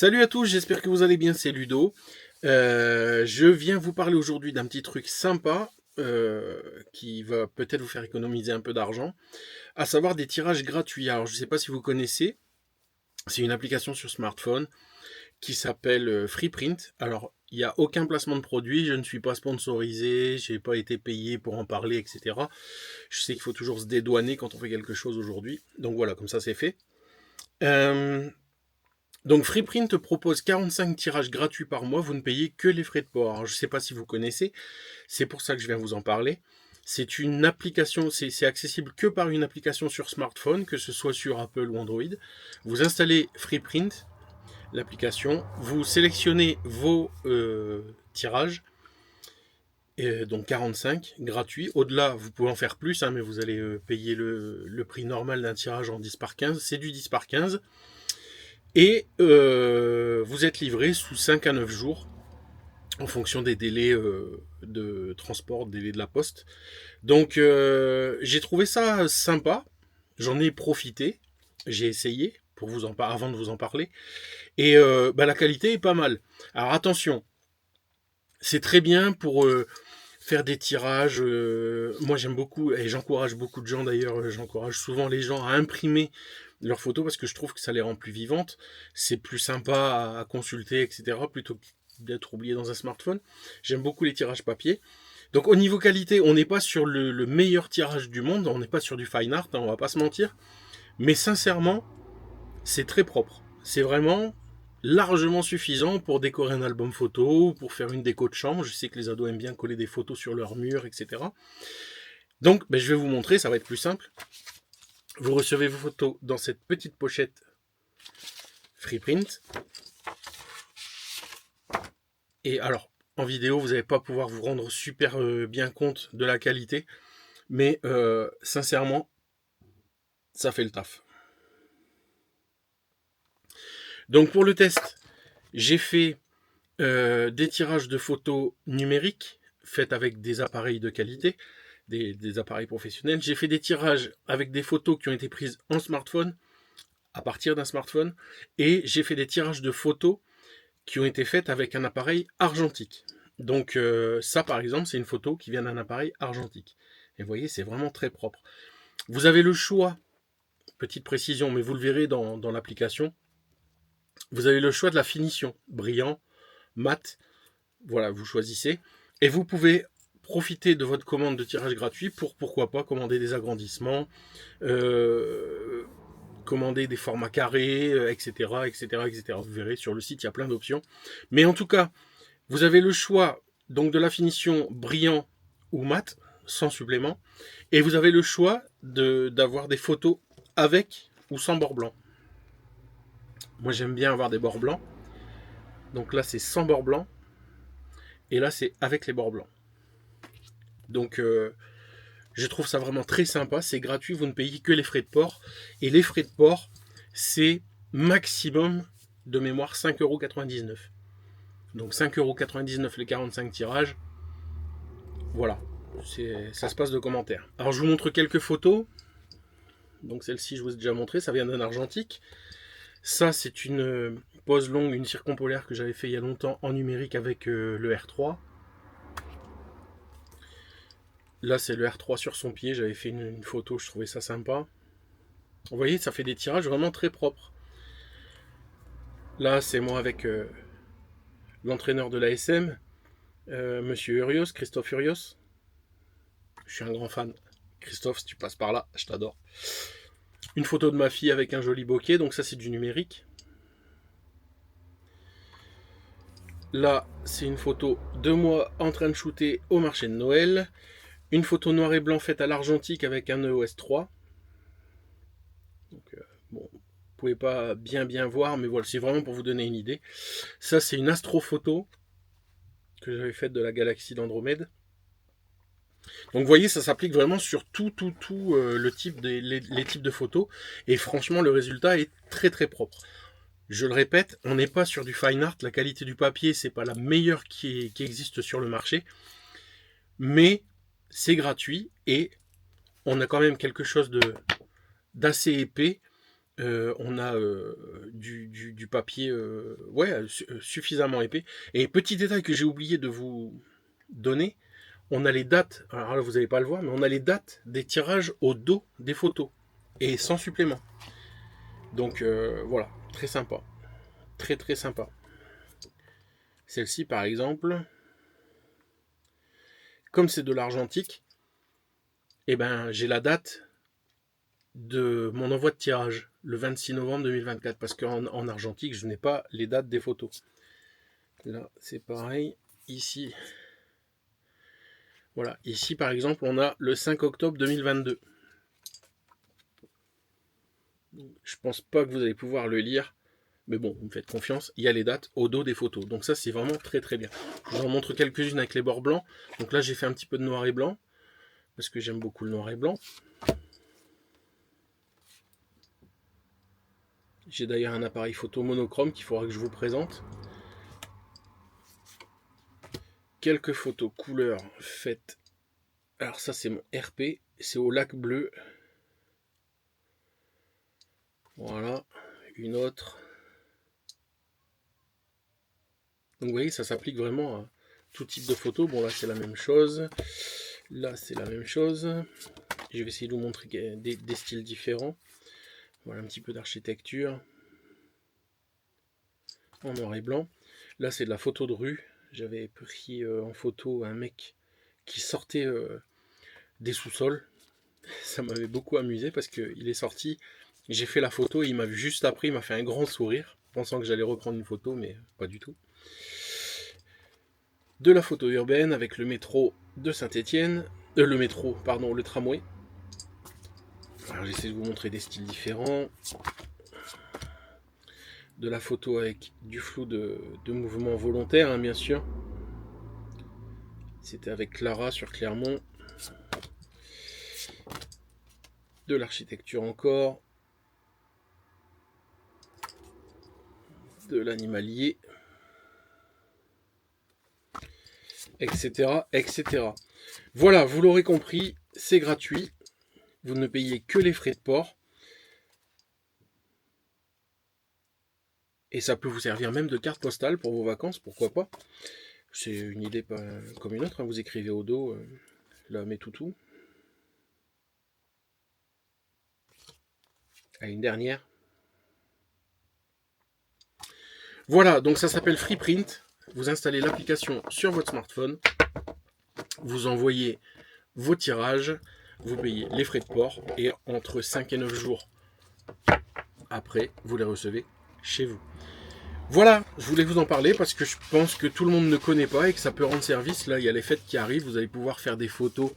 Salut à tous, j'espère que vous allez bien, c'est Ludo. Je viens vous parler aujourd'hui d'un petit truc sympa qui va peut-être vous faire économiser un peu d'argent, à savoir des tirages gratuits. Alors je ne sais pas si vous connaissez, c'est une application sur smartphone qui s'appelle Freeprint. Alors il n'y a aucun placement de produit, je ne suis pas sponsorisé, je n'ai pas été payé pour en parler, etc. Je sais qu'il faut toujours se dédouaner quand on fait quelque chose aujourd'hui. Donc voilà, comme ça c'est fait. Euh, Donc Freeprint propose 45 tirages gratuits par mois, vous ne payez que les frais de port. Alors, je ne sais pas si vous connaissez, c'est pour ça que je viens vous en parler. C'est une application, c'est accessible que par une application sur smartphone, que ce soit sur Apple ou Android. Vous installez Freeprint, l'application, vous sélectionnez vos tirages, donc 45 gratuits. Au-delà, vous pouvez en faire plus, hein, mais vous allez payer le prix normal d'un tirage en 10 par 15. C'est du 10 par 15. Et vous êtes livré sous 5 à 9 jours en fonction des délais de transport, délais de la poste. Donc j'ai trouvé ça sympa, j'en ai profité, j'ai essayé pour vous avant de vous en parler, et la qualité est pas mal. Alors attention, c'est très bien pour faire des tirages. Moi j'aime beaucoup, et j'encourage beaucoup de gens d'ailleurs, j'encourage souvent les gens à imprimer leurs photos parce que je trouve que ça les rend plus vivantes. C'est plus sympa à consulter, etc. plutôt que d'être oublié dans un smartphone. J'aime beaucoup les tirages papier. Donc au niveau qualité, on n'est pas sur le meilleur tirage du monde, on n'est pas sur du fine art, hein, on va pas se mentir. Mais sincèrement, c'est très propre. C'est vraiment largement suffisant pour décorer un album photo, pour faire une déco de chambre. Je sais que les ados aiment bien coller des photos sur leur mur, etc. Donc je vais vous montrer, ça va être plus simple. Vous recevez vos photos dans cette petite pochette Freeprint. Et alors, en vidéo, vous n'allez pas pouvoir vous rendre super bien compte de la qualité, mais sincèrement, ça fait le taf. Donc pour le test, j'ai fait des tirages de photos numériques faites avec des appareils de qualité, des appareils professionnels. J'ai fait des tirages avec des photos qui ont été prises en smartphone, à partir d'un smartphone, et j'ai fait des tirages de photos qui ont été faites avec un appareil argentique. Donc ça par exemple, c'est une photo qui vient d'un appareil argentique. Et vous voyez, c'est vraiment très propre. Vous avez le choix, petite précision, mais vous le verrez dans l'application, vous avez le choix de la finition, brillant, mat, voilà, vous choisissez. Et vous pouvez profiter de votre commande de tirage gratuit pour, pourquoi pas, commander des agrandissements, commander des formats carrés, etc., etc., etc. Vous verrez, sur le site, il y a plein d'options. Mais en tout cas, vous avez le choix donc de la finition brillant ou mat, sans supplément, et vous avez le choix d'avoir des photos avec ou sans bord blanc. Moi, j'aime bien avoir des bords blancs. Donc là, c'est sans bord blanc. Et là, c'est avec les bords blancs. Donc, je trouve ça vraiment très sympa. C'est gratuit. Vous ne payez que les frais de port. Et les frais de port, c'est maximum de mémoire 5,99 €. Donc 5,99 € les 45 tirages. Voilà. Ça se passe de commentaires. Alors, je vous montre quelques photos. Donc, celle-ci, je vous ai déjà montré. Ça vient d'un argentique. Ça, c'est une pose longue, une circumpolaire que j'avais fait il y a longtemps en numérique avec le R3. Là, c'est le R3 sur son pied. J'avais fait une photo, je trouvais ça sympa. Vous voyez, ça fait des tirages vraiment très propres. Là, c'est moi avec l'entraîneur de l'ASM, Monsieur Urios, Christophe Urios. Je suis un grand fan. Christophe, si tu passes par là, je t'adore. Une photo de ma fille avec un joli bokeh, donc ça c'est du numérique. Là, c'est une photo de moi en train de shooter au marché de Noël. Une photo noir et blanc faite à l'argentique avec un EOS 3. Donc, bon, vous pouvez pas bien voir, mais voilà, c'est vraiment pour vous donner une idée. Ça, c'est une astrophoto que j'avais faite de la galaxie d'Andromède. Donc, vous voyez, ça s'applique vraiment sur tout le type les types de photos. Et franchement, le résultat est très propre. Je le répète, on n'est pas sur du fine art. La qualité du papier, c'est pas la meilleure qui existe sur le marché, mais c'est gratuit et on a quand même quelque chose d'assez épais on a du papier ouais, suffisamment épais. Et petit détail que j'ai oublié de vous donner, on a les dates, alors là vous n'allez pas le voir, mais on a les dates des tirages au dos des photos, et sans supplément. Donc voilà, très sympa. Très très sympa. Celle-ci par exemple, comme c'est de l'argentique, eh ben, j'ai la date de mon envoi de tirage, le 26 novembre 2024, parce qu'en argentique, je n'ai pas les dates des photos. Là, c'est pareil. Ici, voilà. Ici, par exemple, on a le 5 octobre 2022. Je pense pas que vous allez pouvoir le lire, mais bon, vous me faites confiance. Il y a les dates au dos des photos. Donc ça, c'est vraiment très très bien. Je vous en montre quelques-unes avec les bords blancs. Donc là, j'ai fait un petit peu de noir et blanc, parce que j'aime beaucoup le noir et blanc. J'ai d'ailleurs un appareil photo monochrome qu'il faudra que je vous présente. Quelques photos couleurs faites. Alors ça c'est mon RP, c'est au lac bleu. Voilà, une autre. Donc vous voyez, ça s'applique vraiment à tout type de photos. Bon là c'est la même chose. Là c'est la même chose. Je vais essayer de vous montrer des styles différents. Voilà un petit peu d'architecture. En noir et blanc. Là c'est de la photo de rue. J'avais pris en photo un mec qui sortait des sous-sols. Ça m'avait beaucoup amusé parce qu'il est sorti. J'ai fait la photo et il m'a vu juste après. Il m'a fait un grand sourire, pensant que j'allais reprendre une photo, mais pas du tout. De la photo urbaine avec le métro de Saint-Étienne. Le tramway. Alors j'essaie de vous montrer des styles différents. De la photo avec du flou de mouvement volontaire, hein, bien sûr. C'était avec Clara sur Clermont. De l'architecture encore. De l'animalier. Etc. etc. Voilà, vous l'aurez compris, c'est gratuit. Vous ne payez que les frais de port. Et ça peut vous servir même de carte postale pour vos vacances, pourquoi pas. C'est une idée pas comme une autre, hein. Vous écrivez au dos, là, mes toutous. À une dernière. Voilà, donc ça s'appelle FreePrint. Vous installez l'application sur votre smartphone. Vous envoyez vos tirages. Vous payez les frais de port. Et entre 5 et 9 jours après, vous les recevez chez vous. Voilà, je voulais vous en parler parce que je pense que tout le monde ne connaît pas et que ça peut rendre service. Là, il y a les fêtes qui arrivent, vous allez pouvoir faire des photos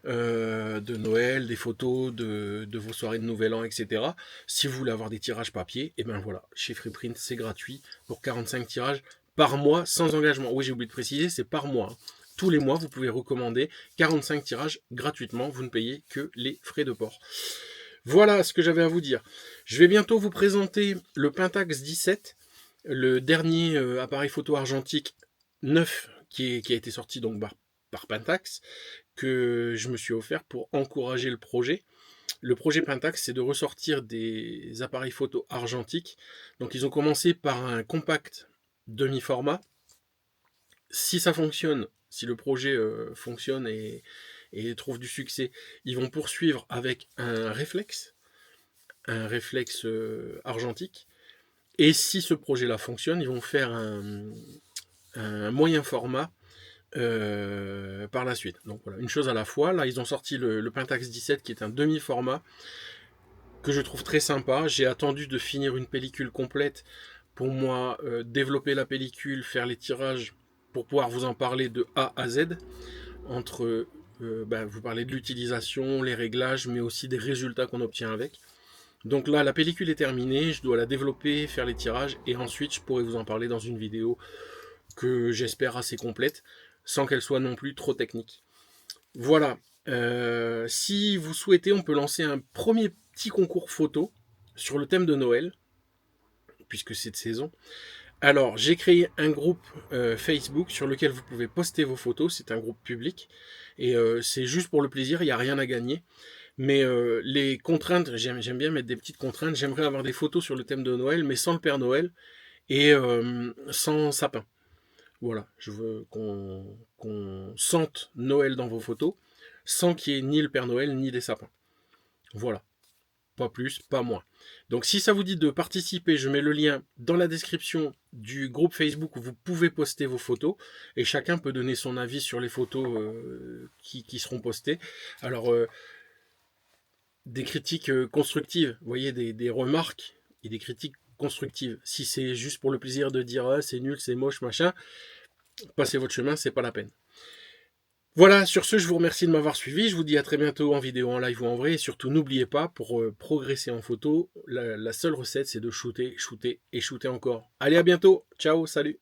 de Noël, des photos de vos soirées de Nouvel An, etc. Si vous voulez avoir des tirages papier, et bien voilà, chez Freeprint, c'est gratuit pour 45 tirages par mois sans engagement. Oui, j'ai oublié de préciser, c'est par mois. Tous les mois, vous pouvez recommander 45 tirages gratuitement, vous ne payez que les frais de port. Voilà ce que j'avais à vous dire. Je vais bientôt vous présenter le Pentax 17, le dernier appareil photo argentique neuf qui a été sorti donc par Pentax, que je me suis offert pour encourager le projet. Le projet Pentax, c'est de ressortir des appareils photo argentiques. Donc ils ont commencé par un compact demi-format. Si ça fonctionne, si le projet fonctionne et trouve du succès, ils vont poursuivre avec un réflexe argentique. Et si ce projet-là fonctionne, ils vont faire un moyen format par la suite. Donc voilà, une chose à la fois. Là, ils ont sorti le Pentax 17 qui est un demi-format que je trouve très sympa. J'ai attendu de finir une pellicule complète pour moi développer la pellicule, faire les tirages pour pouvoir vous en parler de A à Z. Entre vous parlez de l'utilisation, les réglages, mais aussi des résultats qu'on obtient avec. Donc là, la pellicule est terminée, je dois la développer, faire les tirages, et ensuite je pourrai vous en parler dans une vidéo que j'espère assez complète, sans qu'elle soit non plus trop technique. Voilà, si vous souhaitez, on peut lancer un premier petit concours photo sur le thème de Noël, puisque c'est de saison. Alors, j'ai créé un groupe Facebook sur lequel vous pouvez poster vos photos, c'est un groupe public, et c'est juste pour le plaisir, il n'y a rien à gagner. Mais les contraintes, j'aime bien mettre des petites contraintes. J'aimerais avoir des photos sur le thème de Noël, mais sans le Père Noël et sans sapin. Voilà, je veux qu'on sente Noël dans vos photos, sans qu'il y ait ni le Père Noël, ni des sapins. Voilà, pas plus, pas moins. Donc si ça vous dit de participer, je mets le lien dans la description du groupe Facebook où vous pouvez poster vos photos, et chacun peut donner son avis sur les photos qui seront postées. Alors, des critiques constructives, vous voyez, des remarques et des critiques constructives. Si c'est juste pour le plaisir de dire ah, c'est nul, c'est moche, machin, passez votre chemin, c'est pas la peine. Voilà, sur ce, je vous remercie de m'avoir suivi. Je vous dis à très bientôt en vidéo, en live ou en vrai. Et surtout, n'oubliez pas, pour progresser en photo, la seule recette, c'est de shooter, shooter et shooter encore. Allez, à bientôt. Ciao, salut.